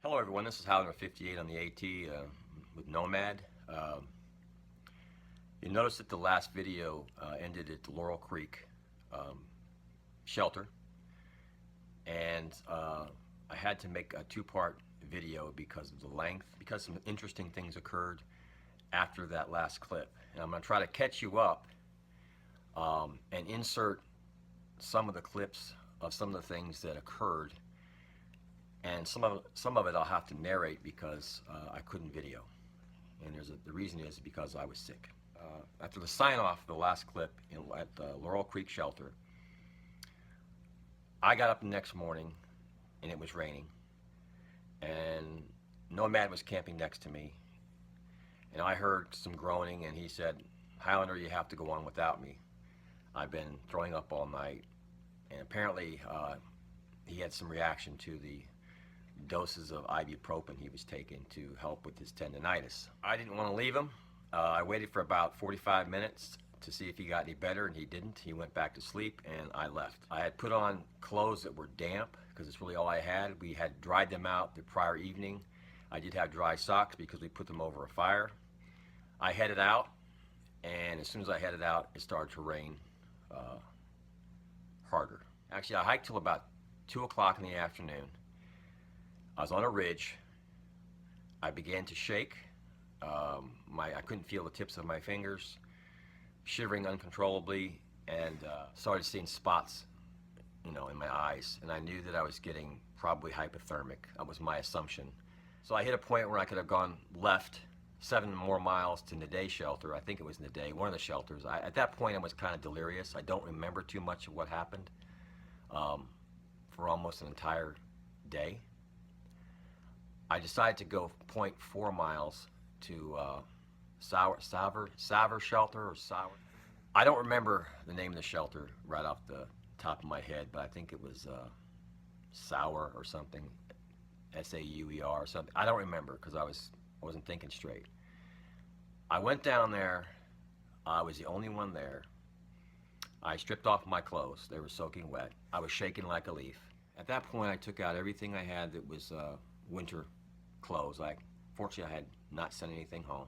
Hello everyone, this is Highlander58 on the AT with Nomad. You notice that the last video ended at the Laurel Creek shelter, and I had to make a two-part video because of the length, because some interesting things occurred after that last clip. And I'm going to try to catch you up and insert some of the clips of some of the things that occurred, and some of it I'll have to narrate because I couldn't video, and the reason is because I was sick. After the sign off of the last clip at the Laurel Creek shelter, I got up the next morning and it was raining, and Nomad was camping next to me, and I heard some groaning, and he said, "Highlander, you have to go on without me. I've been throwing up all night." And apparently he had some reaction to the doses of ibuprofen he was taking to help with his tendonitis. I didn't want to leave him. I waited for about 45 minutes to see if he got any better, and he didn't. He went back to sleep, and I left. I had put on clothes that were damp because it's really all I had. We had dried them out the prior evening. I did have dry socks because we put them over a fire. I headed out, and as soon as I headed out, it started to rain harder. Actually, I hiked till about 2 o'clock in the afternoon. I was on a ridge. I began to shake. I couldn't feel the tips of my fingers, shivering uncontrollably, and started seeing spots, in my eyes. And I knew that I was getting probably hypothermic. That was my assumption. So I hit a point where I could have gone left 7 more miles to Naday shelter. I think it was Naday, one of the shelters. At that point, I was kind of delirious. I don't remember too much of what happened for almost an entire day. I decided to go 0.4 miles to Saver shelter or Sour. I don't remember the name of the shelter right off the top of my head, but I think it was Sour or something, Sauer or something. I don't remember because I wasn't thinking straight. I went down there. I was the only one there. I stripped off my clothes. They were soaking wet. I was shaking like a leaf. At that point, I took out everything I had that was winter clothes. Fortunately, I had not sent anything home.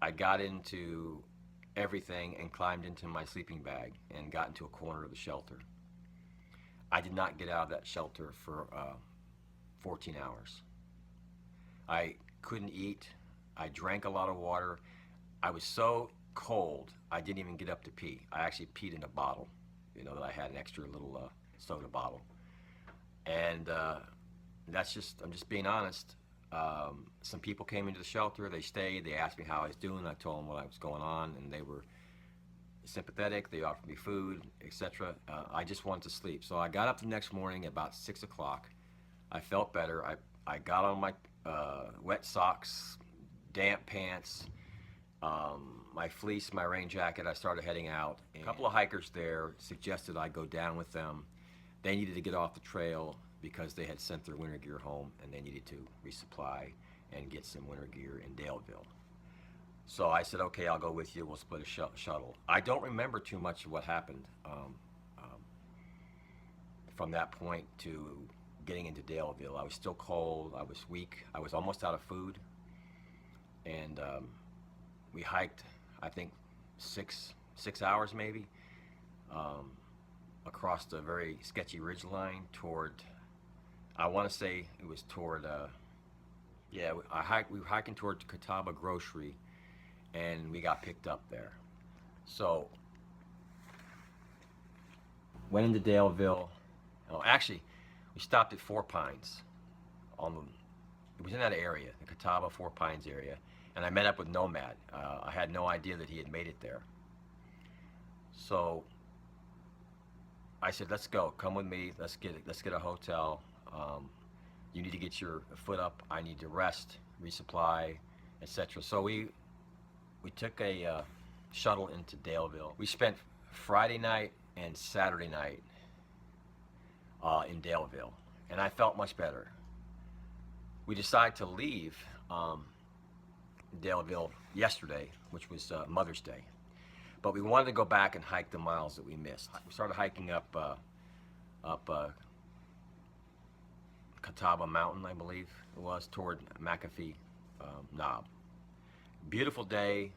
I got into everything and climbed into my sleeping bag and got into a corner of the shelter. I did not get out of that shelter for 14 hours. I couldn't eat. I drank a lot of water. I was so cold, I didn't even get up to pee. I actually peed in a bottle, that I had an extra little soda bottle. And I'm just being honest. Some people came into the shelter, they stayed, they asked me how I was doing, I told them what was going on, and they were sympathetic, they offered me food, etc. I just wanted to sleep. So I got up the next morning at about 6 o'clock. I felt better. I got on my wet socks, damp pants, my fleece, my rain jacket. I started heading out. A couple of hikers there suggested I go down with them. They needed to get off the trail because they had sent their winter gear home and they needed to resupply and get some winter gear in Daleville. So I said, okay, I'll go with you. We'll split a shuttle. I don't remember too much of what happened from that point to getting into Daleville. I was still cold. I was weak. I was almost out of food. And we hiked, I think, six hours maybe, across the very sketchy ridge line toward, I want to say it was toward, we were hiking toward Catawba Grocery, and we got picked up there. So, went into Daleville. Actually, we stopped at Four Pines. It was in that area, the Catawba Four Pines area, and I met up with Nomad. I had no idea that he had made it there. So I said, "Let's go. Come with me. Let's get a hotel. You need to get your foot up. I need to rest, resupply, etc." So we took a shuttle into Daleville. We spent Friday night and Saturday night in Daleville, and I felt much better. We decided to leave Daleville yesterday, which was Mother's Day, but we wanted to go back and hike the miles that we missed. We started hiking up Catawba Mountain, I believe it was, toward McAfee Knob. Beautiful day.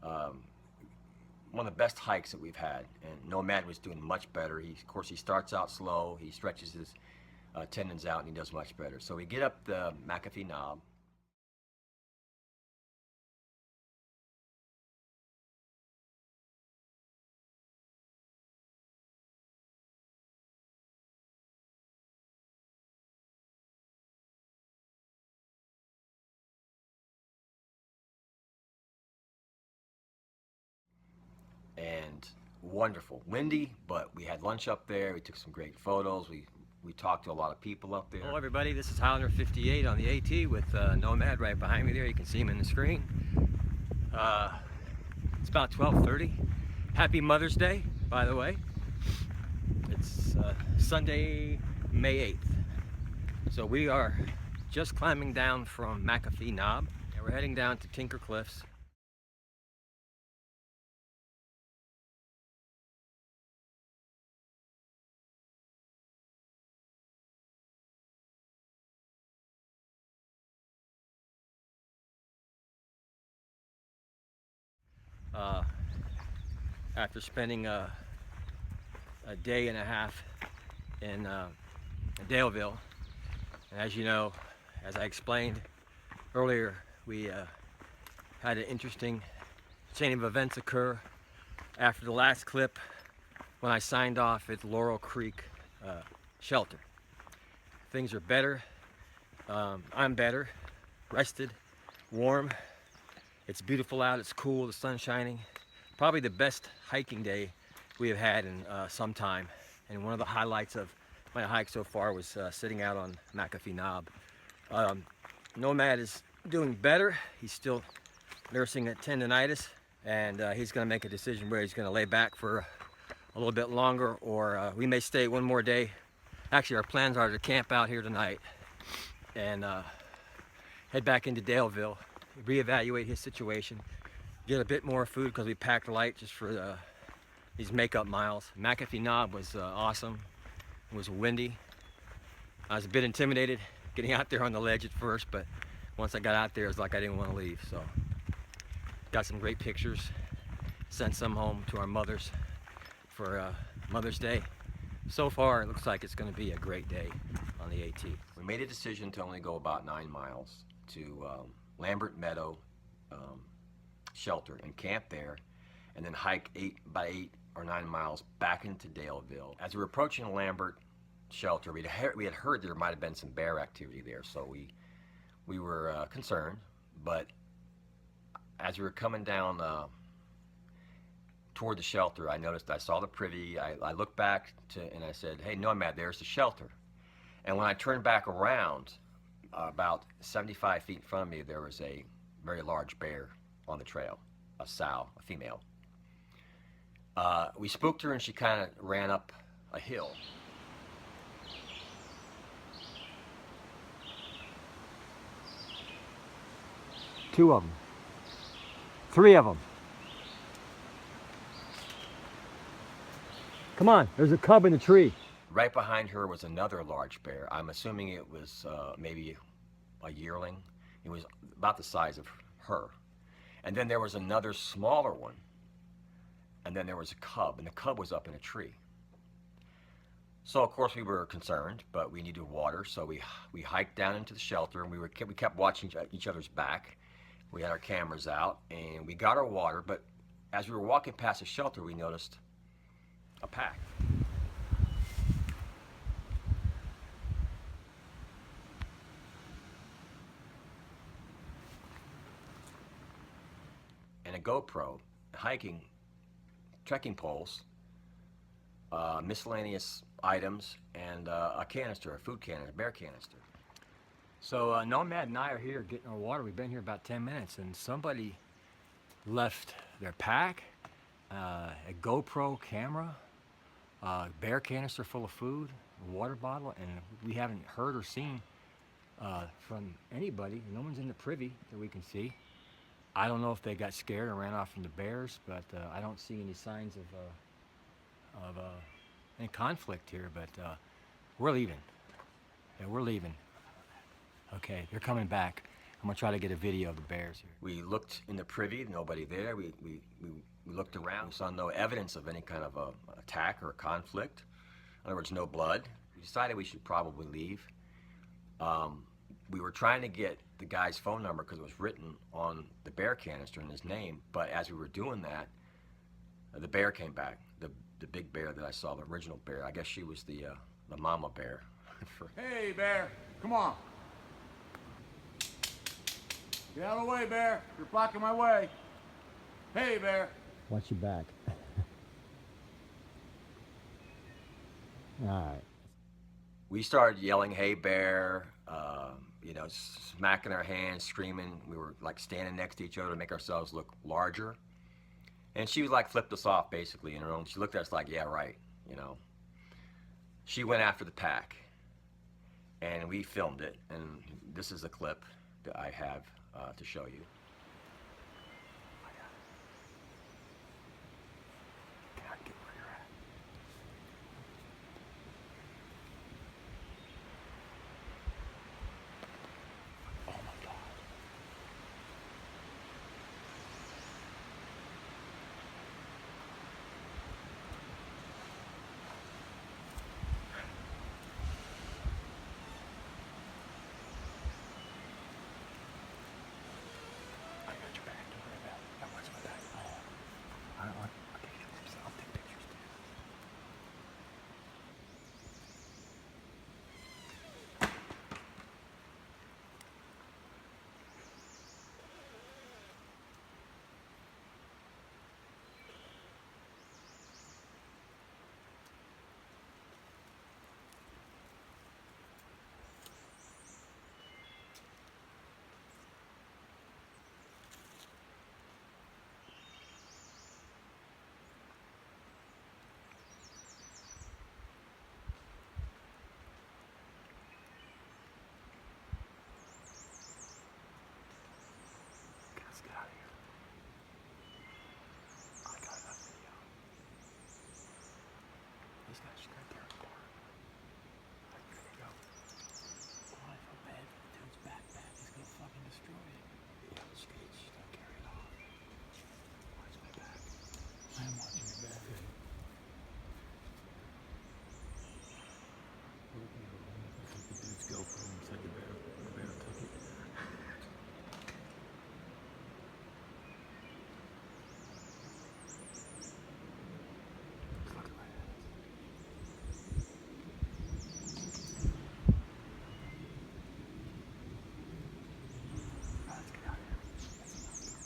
One of the best hikes that we've had, and Nomad was doing much better. Of course, he starts out slow. He stretches his tendons out, and he does much better. So we get up the McAfee Knob. And wonderful, windy, but we had lunch up there. We took some great photos. We talked to a lot of people up there. Hello everybody, this is Highlander58 on the AT with Nomad right behind me there. You can see him in the screen. It's about 12:30. Happy Mother's Day, by the way. It's Sunday, May 8th. So we are just climbing down from McAfee Knob, and we're heading down to Tinker Cliffs. After spending a day and a half in Daleville, and as you know, as I explained earlier, we had an interesting chain of events occur after the last clip when I signed off at Laurel Creek shelter. Things are better. I'm better, rested, warm. It's beautiful out, it's cool, the sun's shining. Probably the best hiking day we have had in some time. And one of the highlights of my hike so far was sitting out on McAfee Knob. Nomad is doing better. He's still nursing a tendonitis, and he's gonna make a decision where he's gonna lay back for a little bit longer, or we may stay one more day. Actually, our plans are to camp out here tonight and head back into Daleville, reevaluate his situation, get a bit more food because we packed light just for these makeup miles. McAfee Knob was awesome. It was windy. I was a bit intimidated getting out there on the ledge at first, but once I got out there, it was like I didn't want to leave. So got some great pictures, sent some home to our mothers for Mother's Day. So far, it looks like it's going to be a great day on the AT. We made a decision to only go about 9 miles to Lambert Meadow shelter and camp there, and then hike 8 or 9 miles back into Daleville. As we were approaching the Lambert shelter, we had heard there might have been some bear activity there, so we were concerned. But as we were coming down toward the shelter, I saw the privy. I looked back and I said, "Hey, Nomad, there's the shelter." And when I turned back around, about 75 feet in front of me, there was a very large bear on the trail, a sow, a female. We spooked her and she kind of ran up a hill. Two of them. 3 of them. Come on, there's a cub in the tree. Right behind her was another large bear. I'm assuming it was maybe a yearling. It was about the size of her. And then there was another smaller one. And then there was a cub, and the cub was up in a tree. So of course we were concerned, but we needed water, so we hiked down into the shelter, and we kept watching each other's back. We had our cameras out, and we got our water, but as we were walking past the shelter, we noticed a pack. And a GoPro, hiking, trekking poles, miscellaneous items, and a canister, a food canister, a bear canister. So Nomad and I are here getting our water. We've been here about 10 minutes, and somebody left their pack, a GoPro camera, a bear canister full of food, a water bottle, and we haven't heard or seen from anybody. No one's in the privy that we can see. I don't know if they got scared and ran off from the bears, but I don't see any signs of any conflict here, but we're leaving. Yeah, we're leaving. Okay, they're coming back. I'm gonna try to get a video of the bears here. We looked in the privy, nobody there. We looked around, we saw no evidence of any kind of a attack or a conflict. In other words, no blood. We decided we should probably leave. We were trying to get the guy's phone number because it was written on the bear canister in his name, but as we were doing that, the bear came back. The big bear that I saw, the original bear. I guess she was the mama bear. Hey, bear, come on. Get out of the way, bear. You're blocking my way. Hey, bear. Watch your back. All right. We started yelling, "Hey, bear!" You know, smacking our hands, screaming. We were like standing next to each other to make ourselves look larger. And she was like flipped us off basically in her own. She looked at us like, "Yeah, right." You know. She went after the pack, and we filmed it. And this is a clip that I have to show you.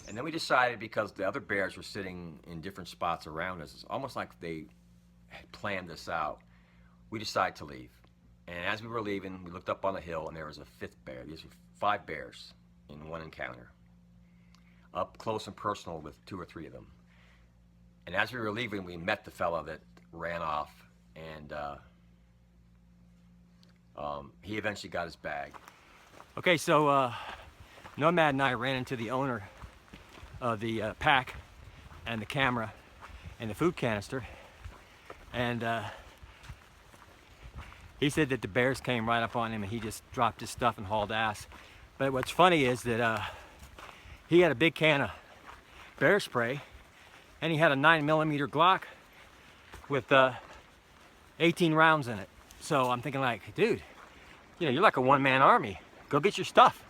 And then we decided, because the other bears were sitting in different spots around us, it's almost like they had planned this out. We decided to leave. And as we were leaving, we looked up on the hill and there was a fifth bear. These were 5 bears in one encounter, up close and personal with 2 or 3 of them. And as we were leaving, we met the fella that ran off, and he eventually got his bag. Okay, so Nomad and I ran into the owner of the pack and the camera and the food canister, and he said that the bears came right up on him and he just dropped his stuff and hauled ass. But what's funny is that he had a big can of bear spray and he had a 9mm Glock with 18 rounds in it. So I'm thinking like, dude, you know, you're like a one-man army. Go get your stuff.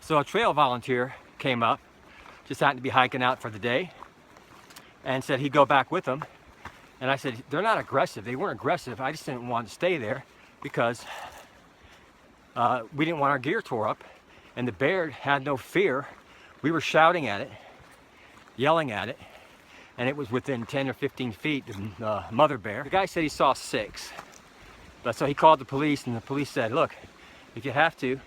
So a trail volunteer came up, just happened to be hiking out for the day, and said he'd go back with them. And I said, they're not aggressive. They weren't aggressive. I just didn't want to stay there because we didn't want our gear tore up. And the bear had no fear. We were shouting at it, yelling at it, and it was within 10 or 15 feet of the mother bear. The guy said he saw 6. But so he called the police, and the police said, look, if you have to,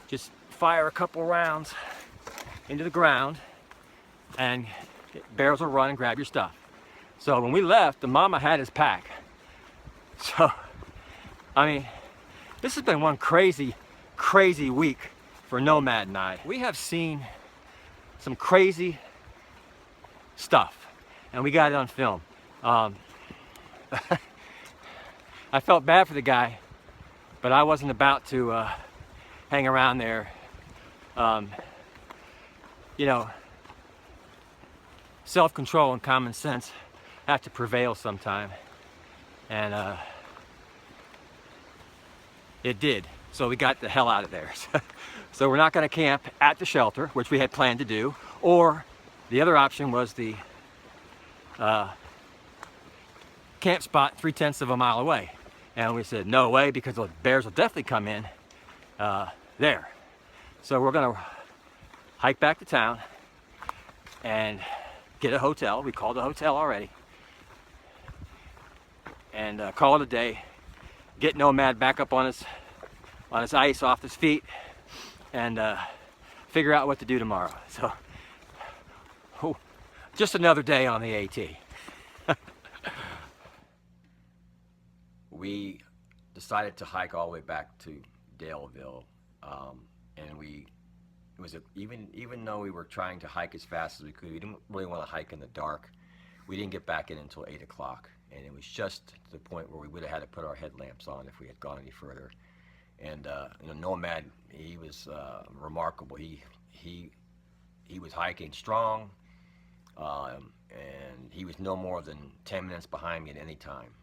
just fire a couple rounds into the ground and bears will run and grab your stuff. So when we left, the mama had his pack. So, I mean, this has been one crazy, crazy week for Nomad and I. We have seen some crazy stuff, and we got it on film. I felt bad for the guy but I wasn't about to hang around there. You know, self-control and common sense have to prevail sometime, and it did. So we got the hell out of there. So we're not going to camp at the shelter, which we had planned to do, or the other option was the camp spot 3/10 of a mile away. And we said, no way, because the bears will definitely come in there. So we're going to hike back to town and get a hotel. We called a hotel already. And call it a day. Get Nomad back up on his ice, off his feet, and figure out what to do tomorrow. So, just another day on the AT. We decided to hike all the way back to Daleville, and even though we were trying to hike as fast as we could, we didn't really want to hike in the dark. We didn't get back in until 8 o'clock, and it was just to the point where we would have had to put our headlamps on if we had gone any further. And you know, Nomad, he was remarkable. He was hiking strong, and he was no more than 10 minutes behind me at any time.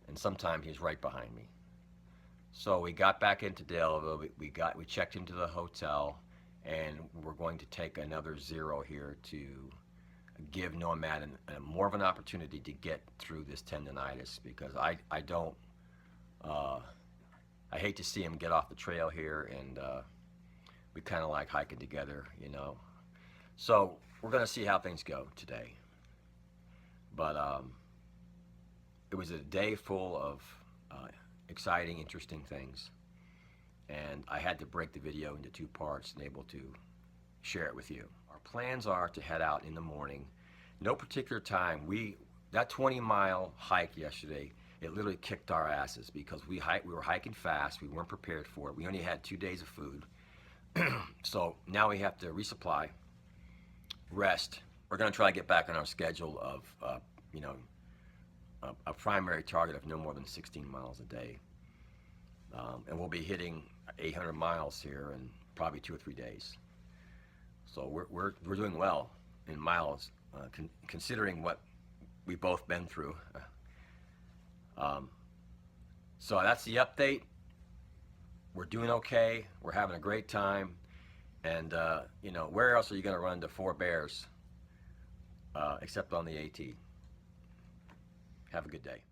And sometimes he was right behind me. So we got back into Daleville. We checked into the hotel, and we're going to take another 0 here to give Nomad more of an opportunity to get through this tendonitis, because I hate to see him get off the trail here, and we kind of like hiking together, you know. So we're going to see how things go today. But it was a day full of exciting, interesting things, and I had to break the video into 2 parts and able to share it with you. Our plans are to head out in the morning. No particular time. That 20-mile hike yesterday, it literally kicked our asses, because we were hiking fast. We weren't prepared for it. We only had 2 days of food. So now we have to resupply, rest. We're going to try to get back on our schedule of, you know, a primary target of no more than 16 miles a day. And we'll be hitting 800 miles here in probably 2 or 3 days. So we're doing well in miles, considering what we've both been through. So that's the update. We're doing okay. We're having a great time. And you know, where else are you going to run into 4 bears except on the AT? Have a good day.